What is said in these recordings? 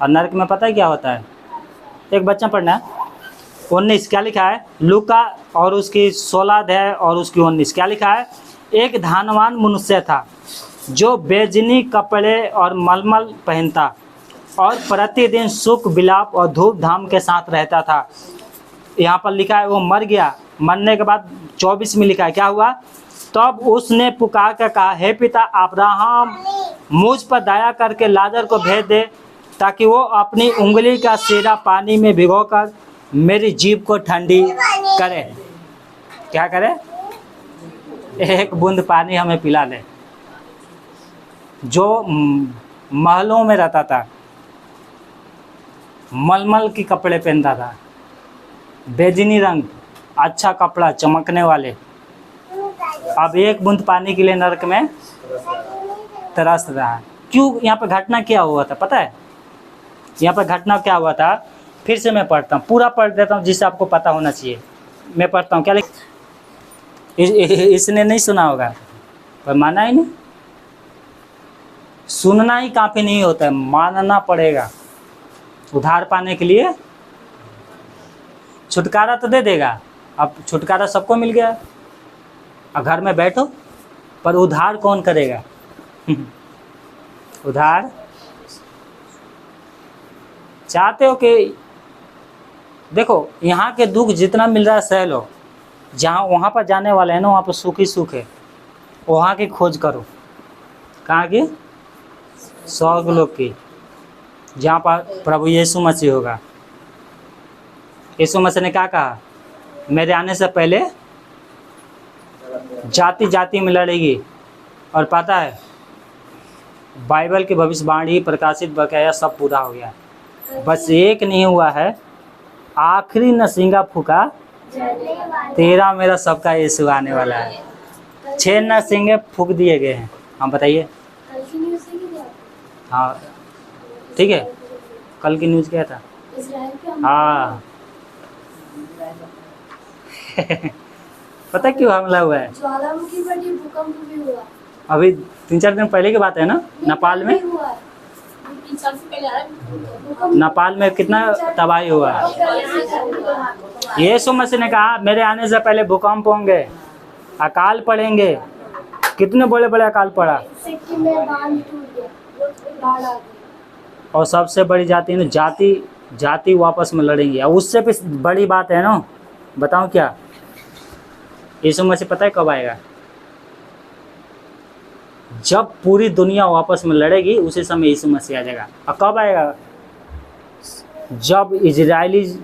और नरक में पता है क्या होता है? एक बच्चा पढ़ना है 19, क्या लिखा है? लूका और उसकी 16 अध्याय और उसकी 19, क्या लिखा है? एक धनवान मनुष्य था जो बेजनी कपड़े और मलमल पहनता और प्रतिदिन सुख विलाप और धूप धाम के साथ रहता था। यहाँ पर लिखा है वो मर गया। मरने के बाद 24 में लिखा है क्या हुआ? तब उसने पुकार कर कहा, हे पिता अब्राहम, मुझ पर दया करके लाजर को भेज दे ताकि वो अपनी उंगली का सिरा पानी में भिगोकर मेरी जीभ को ठंडी करे। क्या करे? एक बूंद पानी हमें पिला ले। जो महलों में रहता था, मलमल के कपड़े पहनता था, बेजनी रंग, अच्छा कपड़ा चमकने वाले, अब एक बूंद पानी के लिए नरक में तरस रहा है। क्यों? यहाँ पर घटना क्या हुआ था पता है? यहाँ पर घटना क्या हुआ था? फिर से मैं पढ़ता हूँ, पूरा पढ़ देता हूँ जिससे आपको पता होना चाहिए। मैं पढ़ता हूँ, क्या इसने नहीं सुना होगा पर माना ही नहीं। सुनना ही काफ़ी नहीं होता है, मानना पड़ेगा। उधार पाने के लिए छुटकारा तो दे देगा। अब छुटकारा सबको मिल गया, अब घर में बैठो, पर उधार कौन करेगा? उधार चाहते हो कि देखो यहाँ के दुख जितना मिल रहा है सह लो, जहाँ वहाँ पर जाने वाले हैं ना वहाँ पर सुख ही सुख है। वहाँ की खोज करो। कहाँ की? स्वर्ग लोक की, जहाँ पर प्रभु यीशु मसीह होगा। यीशु मसीह ने क्या कहा? मेरे आने से पहले जाति जाति में लड़ेगी। और पता है बाइबल की भविष्यवाणी प्रकाशित बकाया सब पूरा हो गया, बस एक नहीं हुआ है। आखिरी नरसिंगा फूका, तेरा मेरा सबका यीशु आने वाला है। 6 नरसिंगे फूक दिए गए हैं। हम बताइए। हाँ ठीक है, कल की न्यूज़ क्या था? हाँ पता क्यों हमला हुआ है? ज्वालामुखी पर ये भूकंप भी हुआ। अभी 3-4 दिन पहले की बात है ना? नेपाल में, नेपाल में कितना तबाही हुआ है। यीशु मसीह ने कहा मेरे आने से पहले भूकंप होंगे, अकाल पड़ेंगे। कितने बड़े बड़े अकाल पड़ा। सिक्किम में बांध टूट गया, बाढ़ आ गई। और सबसे बड़ी जाति है ना, जाति वापस में लड़ेंगे। और उससे भी बड़ी बात है ना, बताऊं क्या? यीशु मसीह पता है कब आएगा? जब पूरी दुनिया वापस में लड़ेगी उसी समय यीशु मसीह आ जाएगा। और कब आएगा? जब इजरायली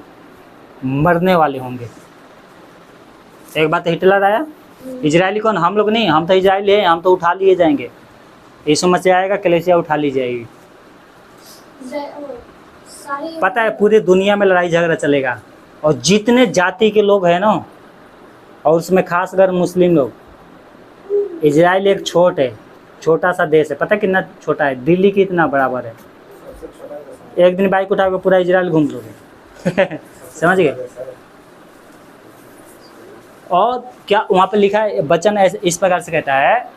मरने वाले होंगे। एक बात हिटलर आया, इजरायली कौन? हम लोग नहीं, हम तो इजरायली हैं, हम तो उठा लिए जाएंगे। यीशु मसीह आएगा, कलीसिया उठा ली जाएगी। पता है पूरी दुनिया में लड़ाई झगड़ा चलेगा। और जितने जाति के लोग हैं ना, और उसमें खासकर मुस्लिम लोग। इजराइल एक छोटा सा देश है। पता है कितना छोटा है? दिल्ली की इतना बराबर है। एक दिन बाइक उठा के पूरा इजराइल घूम लोगे। समझ गए? और क्या वहाँ पे लिखा है? वचन इस प्रकार से कहता है,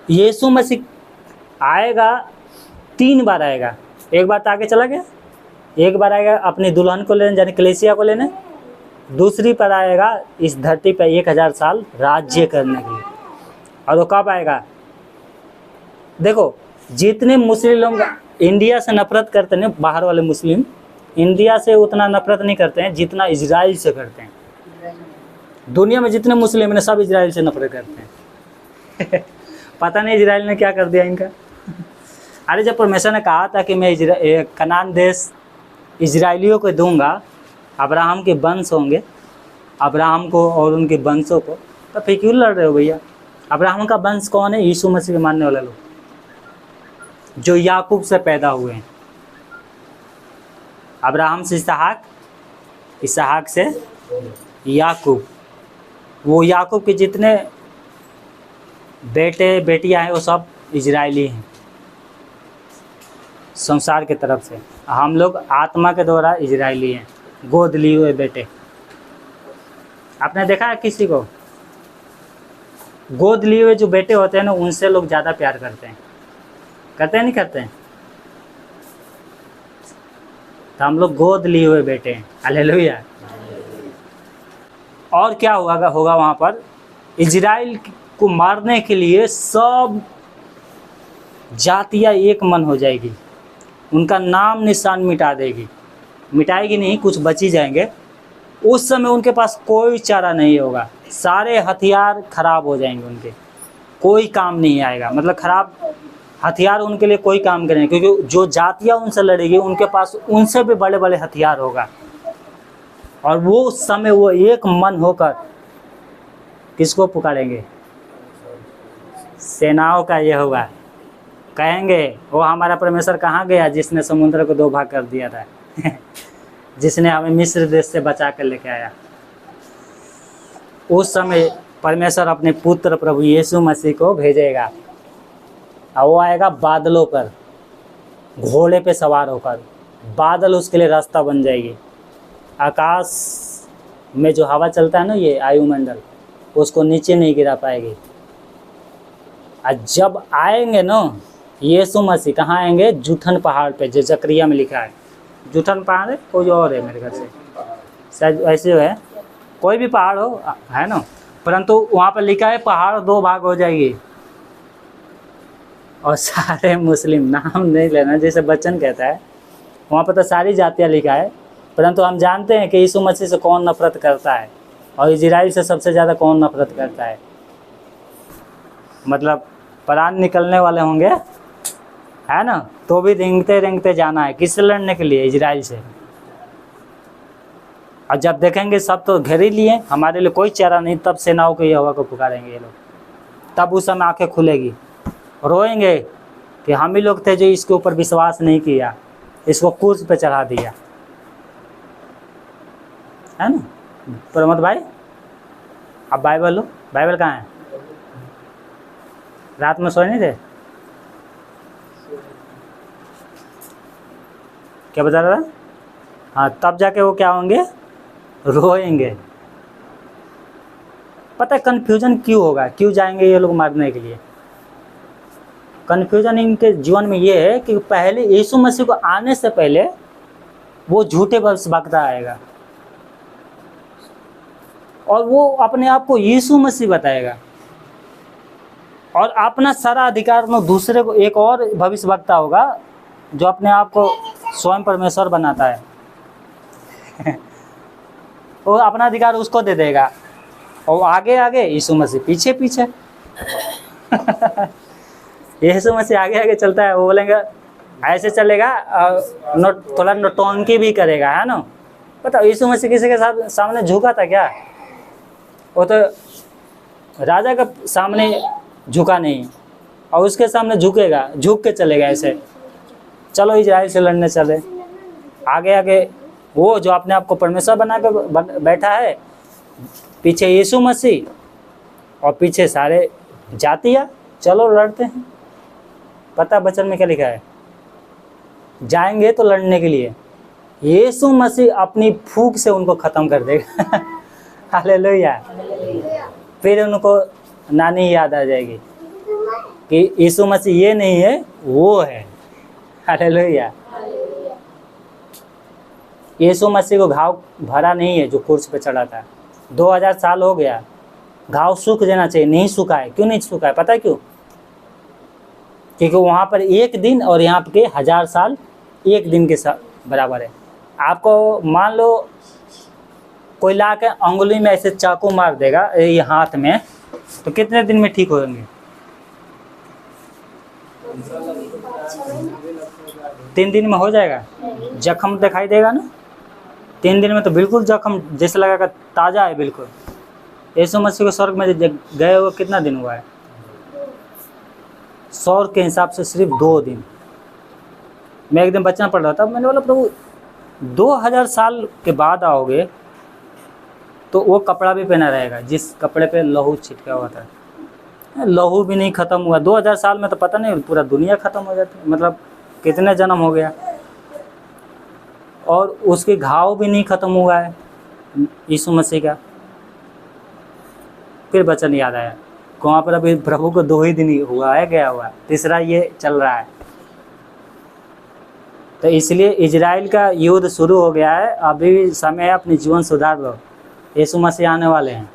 यीशु मसीह आएगा, 3 बार आएगा। एक बार तो आगे चला गया, एक बार आएगा अपनी दुल्हन को लेने, यानी कलीसिया को लेने। दूसरी पर आएगा इस धरती पर 1000 साल राज्य करने के लिए। और वो कब आएगा? देखो जितने मुस्लिम लोग इंडिया से नफरत करते हैं, बाहर वाले मुस्लिम इंडिया से उतना नफरत नहीं करते हैं जितना इजराइल से करते हैं। दुनिया में जितने मुस्लिम हैं सब इजराइल से नफरत करते हैं। पता नहीं इजराइल ने क्या कर दिया इनका। अरे जब परमेश्वर ने कहा था कि मैं कनान देश इजराइलियों को दूंगा, अब्राहम के वंश होंगे, अब्राहम को और उनके वंशों को, तो फिर क्यों लड़ रहे हो भैया? अब्राहम का वंश कौन है? यीशु मसीह के मानने वाले लोग, जो याकूब से पैदा हुए हैं। अब्राहम से इसहाक, इसहाक से याकूब। वो याकूब के जितने बेटे बेटियां हैं वो सब इजरायली हैं संसार की तरफ से। हम लोग आत्मा के द्वारा इजरायली हैं, गोद लिए हुए बेटे। आपने देखा है किसी को गोद लिए हुए जो बेटे होते हैं ना, उनसे लोग ज़्यादा प्यार करते हैं? नहीं करते हैं? तो हम लोग गोद लिए हुए बेटे हैं। हालेलुया। और क्या होगा वहाँ पर, इजराइल को मारने के लिए सब जातियाँ एक मन हो जाएगी, उनका नाम निशान मिटा देगी, मिटाएगी नहीं, कुछ बची जाएंगे। उस समय उनके पास कोई चारा नहीं होगा, सारे हथियार खराब हो जाएंगे, उनके कोई काम नहीं आएगा। मतलब खराब हथियार उनके लिए कोई काम करेंगे, क्योंकि जो जातियाँ उनसे लड़ेगी उनके पास उनसे भी बड़े बड़े हथियार होगा। और वो उस समय वो एक मन होकर किसको पुकारेंगे? सेनाओं का ये होगा। कहेंगे वो हमारा परमेश्वर कहाँ गया जिसने समुद्र को 2 भाग कर दिया था जिसने हमें मिस्र देश से बचा कर लेके आया। उस समय परमेश्वर अपने पुत्र प्रभु यीशु मसीह को भेजेगा, और वो आएगा बादलों पर, घोड़े पे सवार होकर। बादल उसके लिए रास्ता बन जाएगी। आकाश में जो हवा चलता है ना, ये वायुमंडल, उसको नीचे नहीं गिरा पाएगी। और जब आएंगे ना यीशु मसीह, कहाँ आएंगे? जूठन पहाड़ पे, जो जकरिया में लिखा है। जूठन पहाड़ है, कोई और है मेरे घर से, शायद ऐसे है, कोई भी पहाड़ हो, है ना, परंतु वहाँ पर लिखा है पहाड़ 2 भाग हो जाएगी और सारे मुस्लिम, नाम नहीं लेना, जैसे बच्चन कहता है, वहाँ पर तो सारी जातियाँ लिखा है। परंतु हम जानते हैं कि यीशु मसीह से कौन नफरत करता है और इजराइल से सबसे ज़्यादा कौन नफरत करता है। मतलब प्राण निकलने वाले होंगे, है ना, तो भी रेंगते रेंगते जाना है। किससे लड़ने के लिए? इजराइल से। और जब देखेंगे सब तो घेर ही लिए, हमारे लिए कोई चारा नहीं, तब सेनाओं के यहोवा को पुकारेंगे ये लोग। तब उस समय आंखें खुलेगी, रोएंगे कि हम ही लोग थे जो इसके ऊपर विश्वास नहीं किया, इसको क्रूस पे चढ़ा दिया, है ना। प्रमोद भाई, अब बाइबल लो। बाइबल कहाँ है? रात में सोए नहीं थे? क्या बता रहा था? हाँ, तब जाके वो क्या होंगे? रोएंगे। पता है कन्फ्यूजन क्यों होगा, क्यों जाएंगे ये लोग मारने के लिए? कन्फ्यूजन इनके जीवन में ये है कि पहले यीशु मसीह को आने से पहले वो झूठे भक्ता आएगा और वो अपने आप को यीशु मसीह बताएगा, और अपना सारा अधिकार में दूसरे को, एक और भविष्य वक्ता होगा जो अपने आप को स्वयं परमेश्वर बनाता है वो अपना अधिकार उसको दे देगा, और आगे आगे यीशु मसीह पीछे पीछे यीशु मसीह आगे आगे चलता है, वो बोलेंगे ऐसे चलेगा, थोड़ा नौटंकी भी करेगा, है ना। पता यीशु मसीह किसी के साथ सामने झुका था क्या? वो तो राजा के सामने झुका नहीं, और उसके सामने झुकेगा, झुक के चलेगा ऐसे। चलो इजराइल से लड़ने चले, आगे आगे वो जो अपने आप को परमेश्वर बना के बैठा है, पीछे यीशु मसीह और पीछे सारे जातियाँ, चलो लड़ते हैं। पता वचन में क्या लिखा है? जाएंगे तो लड़ने के लिए, यीशु मसीह अपनी फूंक से उनको ख़त्म कर देगा हालेलुया। फिर उनको नानी याद आ जाएगी कि यीशु मसीह ये नहीं है, वो है। हालेलुया। यीशु मसीह को घाव भरा नहीं है जो क्रूस पे चढ़ा था। 2000 साल हो गया, घाव सूख जाना चाहिए, नहीं सूखा है। क्यों नहीं सूखा है? पता है क्यों? क्योंकि वहाँ पर 1 दिन और यहाँ के 1000 साल 1 दिन के बराबर है। आपको मान लो कोई ला के अंगुली में ऐसे चाकू मार देगा ये हाथ में, तो कितने दिन में ठीक होंगे? 3 दिन में हो जाएगा। जख्म दिखाई देगा ना 3 दिन में, तो बिल्कुल जख्म जैसे लगेगा ताज़ा है बिल्कुल। यीशु मसीह को स्वर्ग में गए हुए कितना दिन हुआ है? सौर के हिसाब से सिर्फ 2 दिन। मैं एक दिन बचना पड़ रहा था, मैंने बोला प्रभु 2000 साल के बाद आओगे तो वो कपड़ा भी पहना रहेगा जिस कपड़े पे लहू छिटका हुआ था। लहू भी नहीं ख़त्म हुआ 2000 साल में, तो पता नहीं पूरा दुनिया ख़त्म हो जाती है। मतलब कितने जन्म हो गया, और उसके घाव भी नहीं ख़त्म हुआ है यीशु मसीह का। फिर वचन याद आया, वहाँ पर अभी प्रभु को 2 ही दिन ही हुआ है, गया हुआ है, तीसरा ये चल रहा है। तो इसलिए इजराइल का युद्ध शुरू हो गया है, अभी भी समय है, अपनी जीवन सुधार लो। यीशु मसीह आने वाले हैं,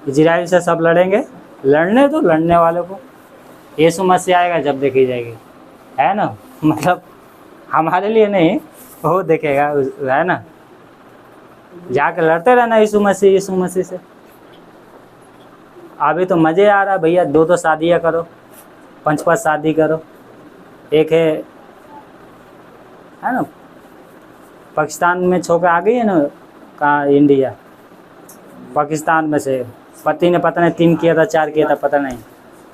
इजराइल से सब लड़ेंगे, लड़ने दो लड़ने वालों को। यीशु मसीह आएगा जब देखी जाएगी, है ना। मतलब हमारे लिए नहीं, वो देखेगा, है ना। जाकर लड़ते रहना यीशु मसीह से। अभी तो मज़े आ रहा है भैया, 2 शादियाँ करो, 5 शादी करो। एक है ना, पाकिस्तान में छोकर आ गई है ना, कहाँ, इंडिया, पाकिस्तान में से पति ने पता नहीं 3 किया था 4 किया था पता नहीं।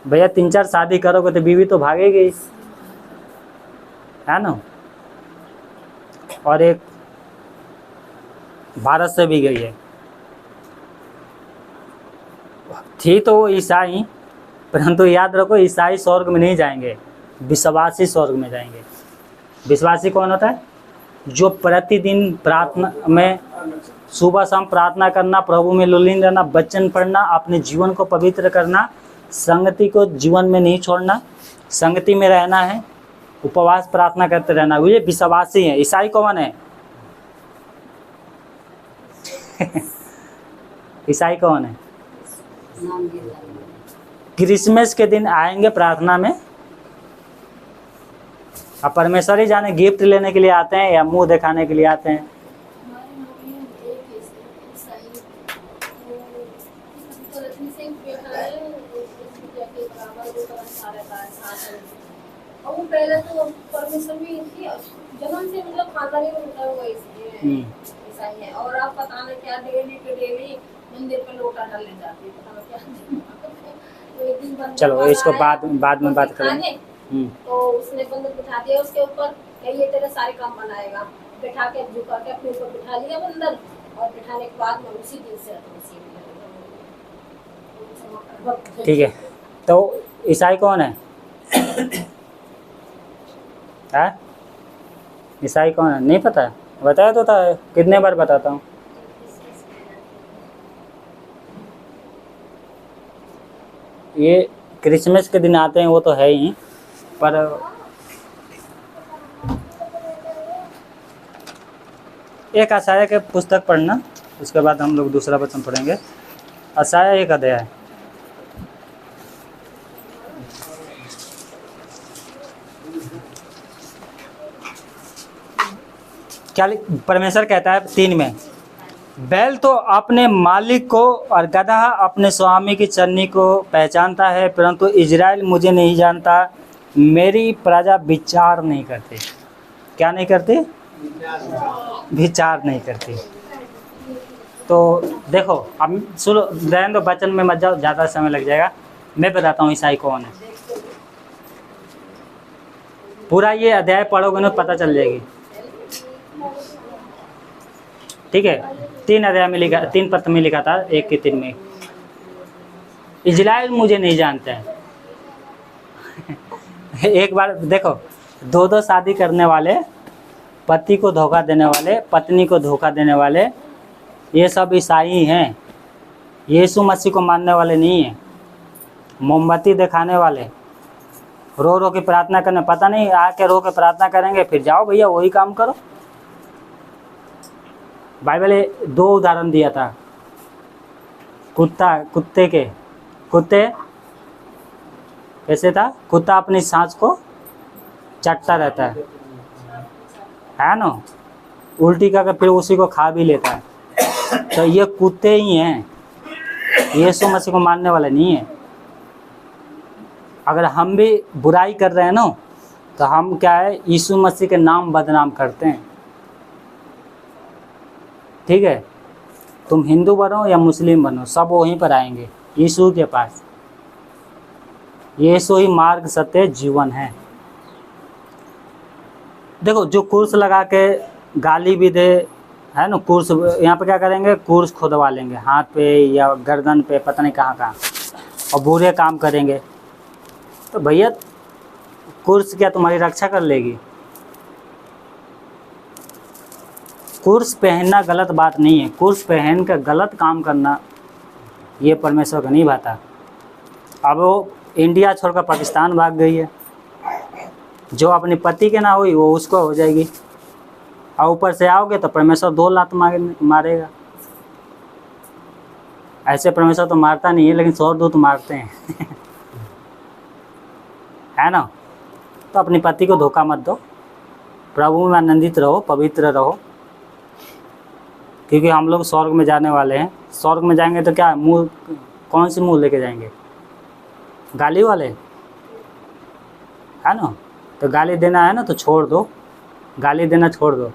भैया 3-4 शादी करोगे तो बीवी तो भागेगी, है ना। और एक भारत से भी गई है, थी तो वो ईसाई, परंतु याद रखो ईसाई स्वर्ग में नहीं जाएंगे, विश्वासी स्वर्ग में जाएंगे। विश्वासी कौन होता है? जो प्रतिदिन प्रार्थना में सुबह शाम प्रार्थना करना, प्रभु में लीन रहना, वचन पढ़ना, अपने जीवन को पवित्र करना, संगति को जीवन में नहीं छोड़ना, संगति में रहना है, उपवास प्रार्थना करते रहना, ये विश्वासी है। ईसाई कौन है? ईसाई कौन है? क्रिसमस के दिन आएंगे प्रार्थना में, अब परमेश्वर ही जाने गिफ्ट लेने के लिए आते हैं या मुंह दिखाने के लिए आते हैं। और वो पहले तो परमेश्वर भी थी, जन्म से मतलब खानदानी में उठा हुआ इसलिए ऐसा ही है। और आप पता नहीं क्या डेली मंदिर पे लोटा डालने जाते हैं, पता नहीं क्या। तो एक दिन बंदा चलो इसको बाद में बात करेंगे। तो उसने बंदर बिठा दिया उसके ऊपर, ये तेरे सारे काम बनाएगा, बिठा के झुका के अपने ऊपर बिठा लिया बंदर, और बिठाने के बाद में उसी दिन से ठीक है। तो ईसाई कौन है? ईसाई कौन है नहीं पता? बताया तो था, कितने बार बताता हूँ। ये क्रिसमस के दिन आते हैं वो तो है ही, पर एक आशाया के पुस्तक पढ़ना, उसके बाद हम लोग दूसरा वचन पढ़ेंगे। आशाया 1 अध्याय। क्या परमेश्वर कहता है 3 में, बैल तो अपने मालिक को और गधा अपने स्वामी की चरनी को पहचानता है, परंतु इजराइल मुझे नहीं जानता, मेरी प्रजा विचार नहीं करती। क्या नहीं करती? विचार नहीं करती। तो देखो, अब सुनो, रहने दो, वचन में मत जाओ, ज़्यादा समय लग जाएगा। मैं बताता हूँ ईसाई कौन है। पूरा ये अध्याय पढ़ोगे ना पता चल जाएगी, ठीक है। 3 अध्याय में लिखा, 3 पत्र में लिखा था, 1 के 3 में। इजराइल मुझे नहीं जानता है। एक बार देखो, 2 शादी करने वाले, पति को धोखा देने वाले, पत्नी को धोखा देने वाले, ये सब ईसाई हैं। यीशु मसीह को मानने वाले नहीं हैं। मोमबत्ती दिखाने वाले, रो रो के प्रार्थना करने, पता नहीं आके रो के प्रार्थना करेंगे, फिर जाओ भैया वही काम करो। बाइबल ने 2 उदाहरण दिया था, कुत्ते कैसे था? कुत्ता अपनी सांस को चटता रहता है ना, उल्टी करके फिर उसी को खा भी लेता है। तो ये कुत्ते ही हैं, यीशु मसीह को मानने वाले नहीं है। अगर हम भी बुराई कर रहे हैं ना, तो हम क्या है, यीशु मसीह के नाम बदनाम करते हैं, ठीक है। तुम हिंदू बनो या मुस्लिम बनो, सब वहीं पर आएंगे, यीशु के पास। यीशु ही मार्ग, सत्य, जीवन है। देखो, जो कुर्स लगा के गाली भी दे, है ना, कुर्स यहाँ पे क्या करेंगे, कुर्स खुदवा लेंगे हाथ पे या गर्दन पे, पता नहीं कहाँ कहाँ, और बुरे काम करेंगे। तो भैया कुर्स क्या तुम्हारी रक्षा कर लेगी? कुर्स पहनना गलत बात नहीं है, कुर्स पहन कर गलत काम करना ये परमेश्वर को नहीं भाता। अब वो इंडिया छोड़कर पाकिस्तान भाग गई है, जो अपने पति के ना हुई वो उसको हो जाएगी, और ऊपर से आओगे तो परमेश्वर 2 लात मारेगा। ऐसे परमेश्वर तो मारता नहीं है, लेकिन स्वर्गदूत मारते हैं है ना। तो अपने पति को धोखा मत दो, प्रभु में आनंदित रहो, पवित्र रहो, क्योंकि हम लोग स्वर्ग में जाने वाले हैं। स्वर्ग में जाएंगे तो क्या मुँह, कौन सी मुँह लेके जाएंगे? गाली वाले, है ना। तो गाली देना है ना तो छोड़ दो, गाली देना छोड़ दो।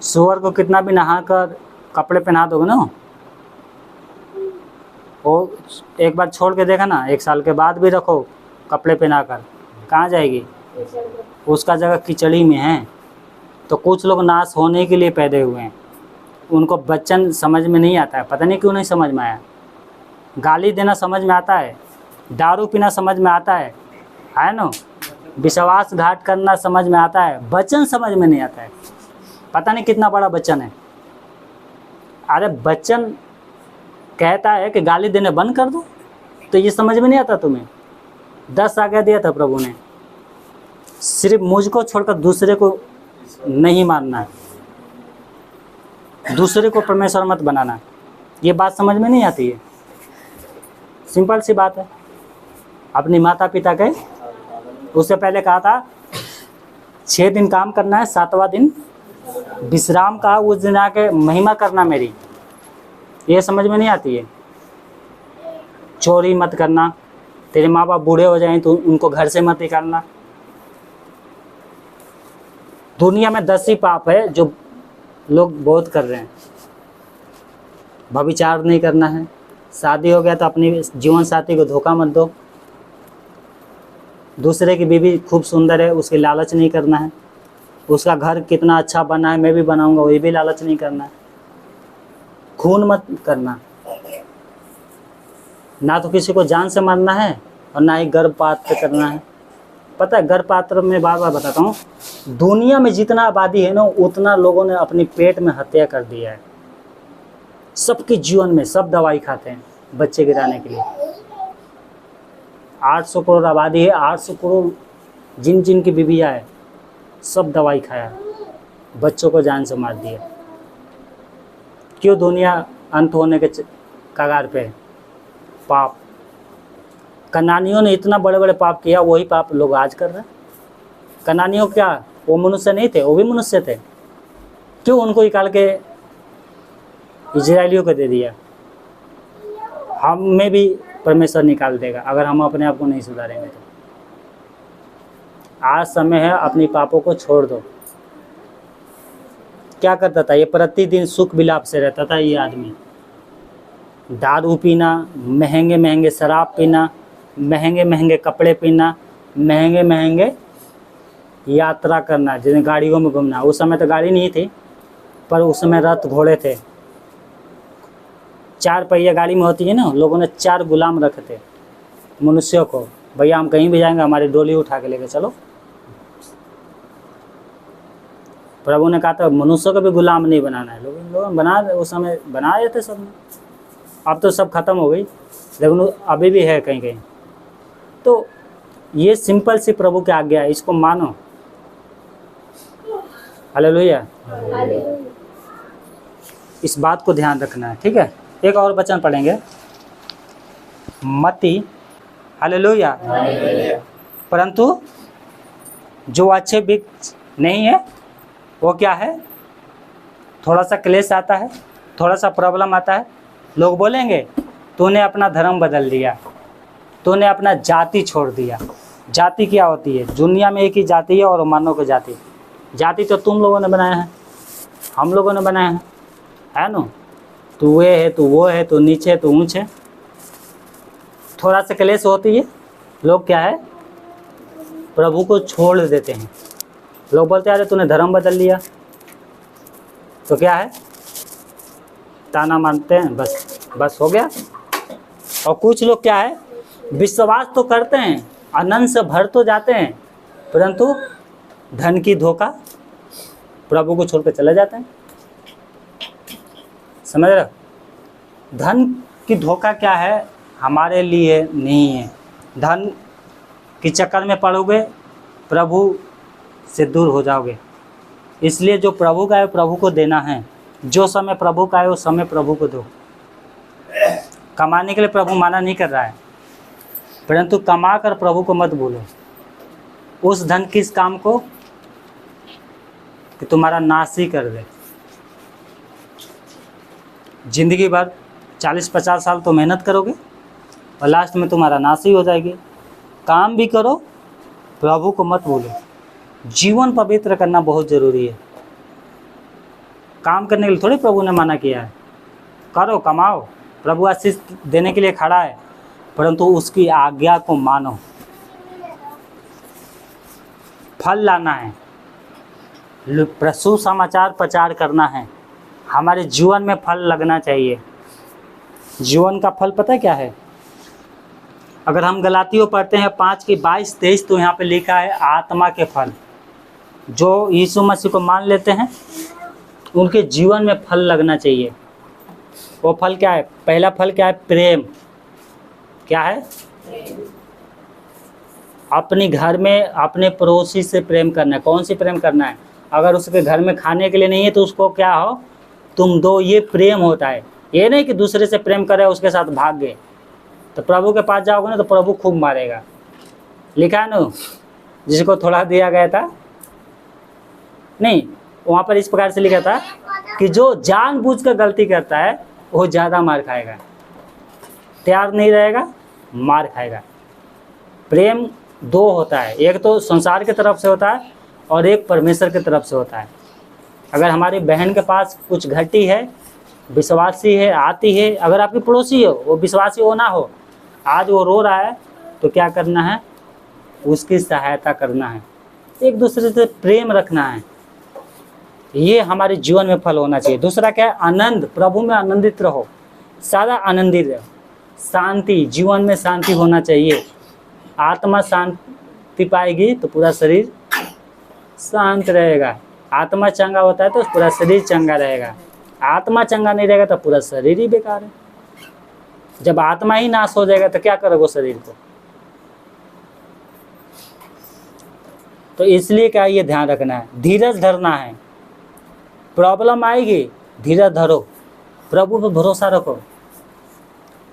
सुअर को कितना भी नहा कर कपड़े पहना दोगे ना, वो एक बार छोड़ के देखा ना, 1 साल के बाद भी रखो कपड़े पहना कर, कहाँ जाएगी? उसका जगह कीचड़ी में है। तो कुछ लोग नाश होने के लिए पैदा हुए हैं, उनको वचन समझ में नहीं आता है। पता नहीं क्यों नहीं समझ में आया। गाली देना समझ में आता है, दारू पीना समझ में आता है ना, विश्वासघात करना समझ में आता है, वचन समझ में नहीं आता है। पता नहीं कितना बड़ा वचन है। अरे वचन कहता है कि गाली देने बंद कर दो, तो ये समझ में नहीं आता तुम्हें? 10 आज्ञा दिया था प्रभु ने, सिर्फ मुझको छोड़कर दूसरे को नहीं मारना है, दूसरे को परमेश्वर मत बनाना। ये बात समझ में नहीं आती है। सिंपल सी बात है। अपनी माता पिता के, उससे पहले कहा था 6 दिन काम करना है, 7वां दिन विश्राम का, उस दिन आके महिमा करना मेरी। ये समझ में नहीं आती है। चोरी मत करना, तेरे माँ बाप बूढ़े हो जाएं तो उनको घर से मत निकालना। दुनिया में 10 ही पाप है जो लोग बहुत कर रहे हैं। व्यभिचार नहीं करना है, शादी हो गया तो अपनी जीवन साथी को धोखा मत दो, दूसरे की बीवी खूब सुंदर है उसकी लालच नहीं करना है, उसका घर कितना अच्छा बना है मैं भी बनाऊंगा, वो भी लालच नहीं करना है, खून मत करना, ना तो किसी को जान से मारना है और ना ही गर्भपात करना है। पता है, गर्भपात में बार बार बताता हूँ, दुनिया में जितना आबादी है ना उतना लोगों ने अपने पेट में हत्या कर दिया है। सबके जीवन में सब दवाई खाते हैं बच्चे गिराने के लिए। 800 करोड़ आबादी है, 800 करोड़ जिन जिन की बीवियाँ है सब दवाई खाया, बच्चों को जान से मार दिया। क्यों? दुनिया अंत होने के कगार पे है। पाप, कनानियों ने इतना बड़े बड़े पाप किया, वही पाप लोग आज कर रहे हैं। कनानियों क्या, वो मनुष्य नहीं थे? वो भी मनुष्य थे। क्यों उनको निकाल के इजराइलियों को दे दिया? हमें भी परमेश्वर निकाल देगा अगर हम अपने आप को नहीं सुधारेंगे तो। आज समय है, अपनी पापों को छोड़ दो। क्या करता था ये? प्रतिदिन सुख विलाप से रहता था ये आदमी। दारू पीना, महंगे महंगे शराब पीना, महंगे महंगे कपड़े पीना, महंगे महंगे यात्रा करना, जैसे गाड़ियों में घूमना। उस समय तो गाड़ी नहीं थी, पर उस समय रथ घोड़े थे। 4 पहिया गाड़ी में होती है ना, लोगों ने 4 गुलाम रखे थे मनुष्यों को। भैया हम कहीं भी जाएंगे, हमारी डोली उठा के लेके चलो। प्रभु ने कहा था मनुष्यों को भी गुलाम नहीं बनाना है। लोग बना, उस समय बनाए थे सब ने। अब तो सब खत्म हो गई, लेकिन अभी भी है कहीं कहीं। तो ये सिंपल सी प्रभु की आज्ञा है, इसको मानो। हालेलुया। इस बात को ध्यान रखना है, ठीक है। एक और वचन पढ़ेंगे, मत्ती। हालेलुया। परंतु जो अच्छे वृक्ष नहीं है वो क्या है? थोड़ा सा क्लेश आता है, थोड़ा सा प्रॉब्लम आता है, लोग बोलेंगे तूने अपना धर्म बदल दिया, तूने अपना जाति छोड़ दिया। जाति क्या होती है? दुनिया में एक ही जाति है और मानव की जाति। जाति तो तुम लोगों ने बनाया है, हम लोगों ने बनाया है ना। तू ये है, तू वो है, तू नीचे है, तू ऊंच है। थोड़ा सा क्लेश होती है, लोग क्या है प्रभु को छोड़ देते हैं। लोग बोलते हैं अरे तूने धर्म बदल लिया, तो क्या है ताना मानते हैं, बस हो गया। और कुछ लोग क्या है विश्वास तो करते हैं, आनंद से भर तो जाते हैं, परंतु धन की धोखा प्रभु को छोड़कर चले जाते हैं। समझ रहे? धन की धोखा क्या है? हमारे लिए नहीं है। धन के चक्कर में पड़ोगे प्रभु से दूर हो जाओगे। इसलिए जो प्रभु का है प्रभु को देना है, जो समय प्रभु का है वो समय प्रभु को दो। कमाने के लिए प्रभु मना नहीं कर रहा है, परंतु कमा कर प्रभु को मत भूलो। उस धन किस काम को कि तुम्हारा नाश ही कर दे। जिंदगी भर 40-50 साल तो मेहनत करोगे और लास्ट में तुम्हारा नाश ही हो जाएगी। काम भी करो, प्रभु को मत भूलो। जीवन पवित्र करना बहुत ज़रूरी है। काम करने के लिए थोड़ी प्रभु ने मना किया है। करो, कमाओ, प्रभु आशीष देने के लिए खड़ा है, परंतु उसकी आज्ञा को मानो। फल लाना है, सुसमाचार प्रचार करना है, हमारे जीवन में फल लगना चाहिए। जीवन का फल पता है क्या है? अगर हम गलातियों पढ़ते हैं 5:22-23 तो यहाँ पे लिखा है आत्मा के फल। जो यीशु मसीह को मान लेते हैं उनके जीवन में फल लगना चाहिए। वो फल क्या है? पहला फल क्या है? प्रेम। क्या है? अपने घर में अपने पड़ोसी से प्रेम करना है। कौन सी प्रेम करना है? अगर उसके घर में खाने के लिए नहीं है तो उसको क्या हो, तुम दो। ये प्रेम होता है। ये नहीं कि दूसरे से प्रेम करे उसके साथ भाग गए। तो प्रभु के पास जाओगे ना तो प्रभु खूब मारेगा। लिखा है ना, जिसको थोड़ा दिया गया था, नहीं, वहाँ पर इस प्रकार से लिखा था कि जो जानबूझकर गलती करता है वो ज़्यादा मार खाएगा। तैयार नहीं रहेगा, मार खाएगा। प्रेम दो होता है, एक तो संसार की तरफ से होता है और एक परमेश्वर की तरफ से होता है। अगर हमारी बहन के पास कुछ घटी है, विश्वासी है, आती है, अगर आपकी पड़ोसी हो, वो विश्वासी हो ना हो, आज वो रो रहा है तो क्या करना है? उसकी सहायता करना है, एक दूसरे से प्रेम रखना है। ये हमारे जीवन में फल होना चाहिए। दूसरा क्या है? आनंद। प्रभु में आनंदित रहो, सारा आनंदित रहो। शांति, जीवन में शांति होना चाहिए। आत्मा शांति पाएगी तो पूरा शरीर शांत रहेगा। आत्मा चंगा होता है तो पूरा शरीर चंगा रहेगा। आत्मा चंगा नहीं रहेगा तो पूरा शरीर ही बेकार है। जब आत्मा ही नाश हो जाएगा तो क्या करोगे शरीर को? तो इसलिए क्या ये ध्यान रखना है, धीरज धरना है। प्रॉब्लम आएगी, धीरज धरो, प्रभु पर भरोसा रखो।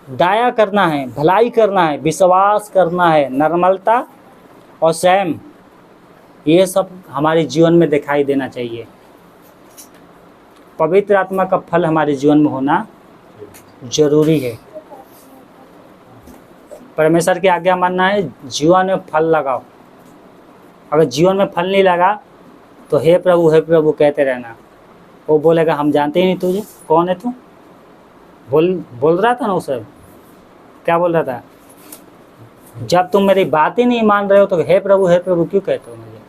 दया करना है, भलाई करना है, विश्वास करना है, निर्मलता और संयम, ये सब हमारे जीवन में दिखाई देना चाहिए। पवित्र आत्मा का फल हमारे जीवन में होना जरूरी है। परमेश्वर की आज्ञा मानना है, जीवन में फल लगाओ। अगर जीवन में फल नहीं लगा तो हे प्रभु कहते रहना। वो बोलेगा हम जानते ही नहीं तुझे, कौन है तू? बोल रहा था ना उस सब, क्या बोल रहा था? जब तुम मेरी बात ही नहीं मान रहे हो तो हे प्रभु क्यों कहते हो मुझे?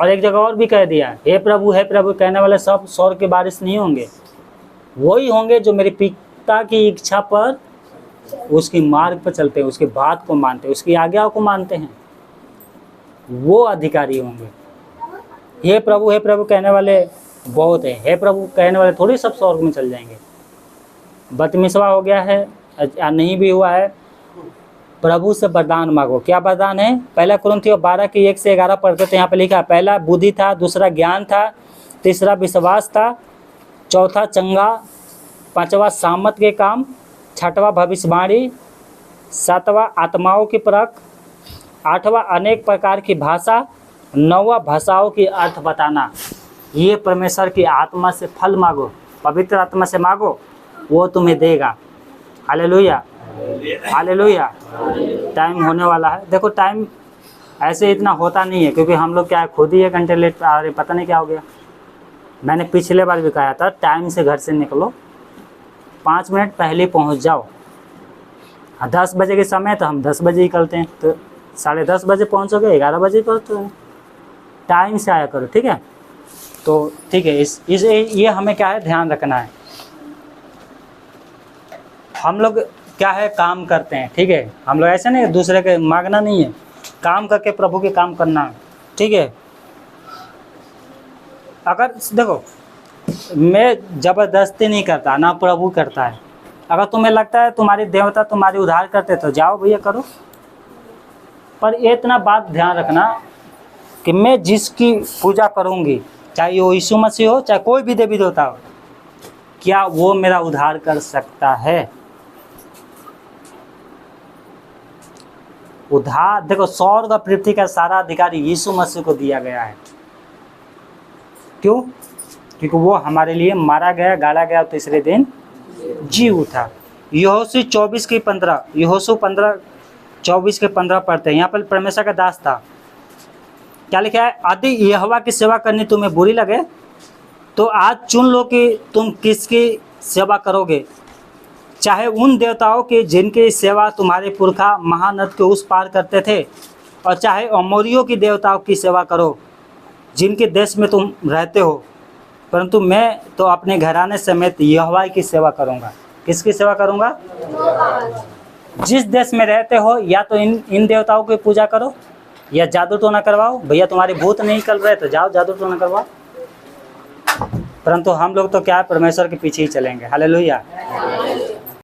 और एक जगह और भी कह दिया, हे प्रभु कहने वाले सब स्वर्ग की बारिश नहीं होंगे, वही होंगे जो मेरे पिता की इच्छा पर, उसकी मार्ग पर चलते हैं, उसकी बात को मानते हैं, उसकी आज्ञाओं को मानते हैं, वो अधिकारी होंगे। हे प्रभु कहने वाले बहुत है। हे प्रभु कहने वाले थोड़ी सब स्वर्ग में चल जाएंगे। बदमिसवा हो गया है या नहीं भी हुआ है, प्रभु से वरदान मांगो। क्या वरदान है? पहला कुरिन्थियों 12:1-11 पढ़ते थे। यहाँ पे लिखा, पहला बुद्धि था, दूसरा ज्ञान था, तीसरा विश्वास था, चौथा चंगा, पांचवा सामर्थ के काम, छठवां भविष्यवाणी, सातवां आत्माओं की परख, आठवां अनेक प्रकार की भाषा, नौवां भाषाओं की अर्थ बताना। ये परमेश्वर की आत्मा से फल मांगो, पवित्र आत्मा से मांगो, वो तुम्हें देगा। Hallelujah, hallelujah. टाइम होने वाला है। देखो टाइम ऐसे इतना होता नहीं है, क्योंकि हम लोग क्या है, खुद ही 1 घंटे लेट आ रहे, पता नहीं क्या हो गया। मैंने पिछले बार भी कहा था, टाइम से घर से निकलो, 5 मिनट पहले पहुंच जाओ। 10 बजे के समय तो हम 10 बजे निकलते हैं, तो 10:30 बजे पहुंचोगे, 11 बजे पहुँचते हैं। टाइम से आया करो, ठीक है? तो ठीक है, ये हमें क्या है, ध्यान रखना है। हम लोग क्या है, काम करते हैं, ठीक है? हम लोग ऐसे नहीं, दूसरे के मांगना नहीं है, काम करके प्रभु के काम करना है, ठीक है? अगर देखो, मैं ज़बरदस्ती नहीं करता, ना प्रभु करता है। अगर तुम्हें लगता है तुम्हारे देवता तुम्हारी उद्धार करते तो जाओ भैया करो, पर ये इतना बात ध्यान रखना कि मैं जिसकी पूजा करूँगी, चाहे वो यीशु मसीह हो, चाहे कोई भी देवी देवता हो, क्या वो मेरा उद्धार कर सकता है? उद्धार देखो, स्वर्ग और पृथ्वी का सारा अधिकार यीशु मसीह को दिया गया है। क्यों? क्योंकि वो हमारे लिए मारा गया, गाड़ा गया, तीसरे दिन जी उठा। यहोशू 24:15, यहोशू 24:15 पढ़ते हैं। यहाँ पर परमेश्वर का दास था, क्या लिखा है? यदि यहोवा की सेवा करनी तुम्हें बुरी लगे तो आज चुन लो कि तुम किसकी सेवा करोगे, चाहे उन देवताओं की जिनकी सेवा तुम्हारे पुरखा महानद के उस पार करते थे, और चाहे अमोरियों की देवताओं की सेवा करो जिनके देश में तुम रहते हो, परंतु मैं तो अपने घराने समेत यहोवा की सेवा करूँगा। किसकी सेवा करूँगा? जिस देश में रहते हो, या तो इन देवताओं की पूजा करो या जादू टोना करवाओ। भैया तुम्हारे भूत नहीं निकल रहे तो जाओ जादू टोना करवाओ। परंतु हम लोग तो क्या है, परमेश्वर के पीछे ही चलेंगे। हालेलुया।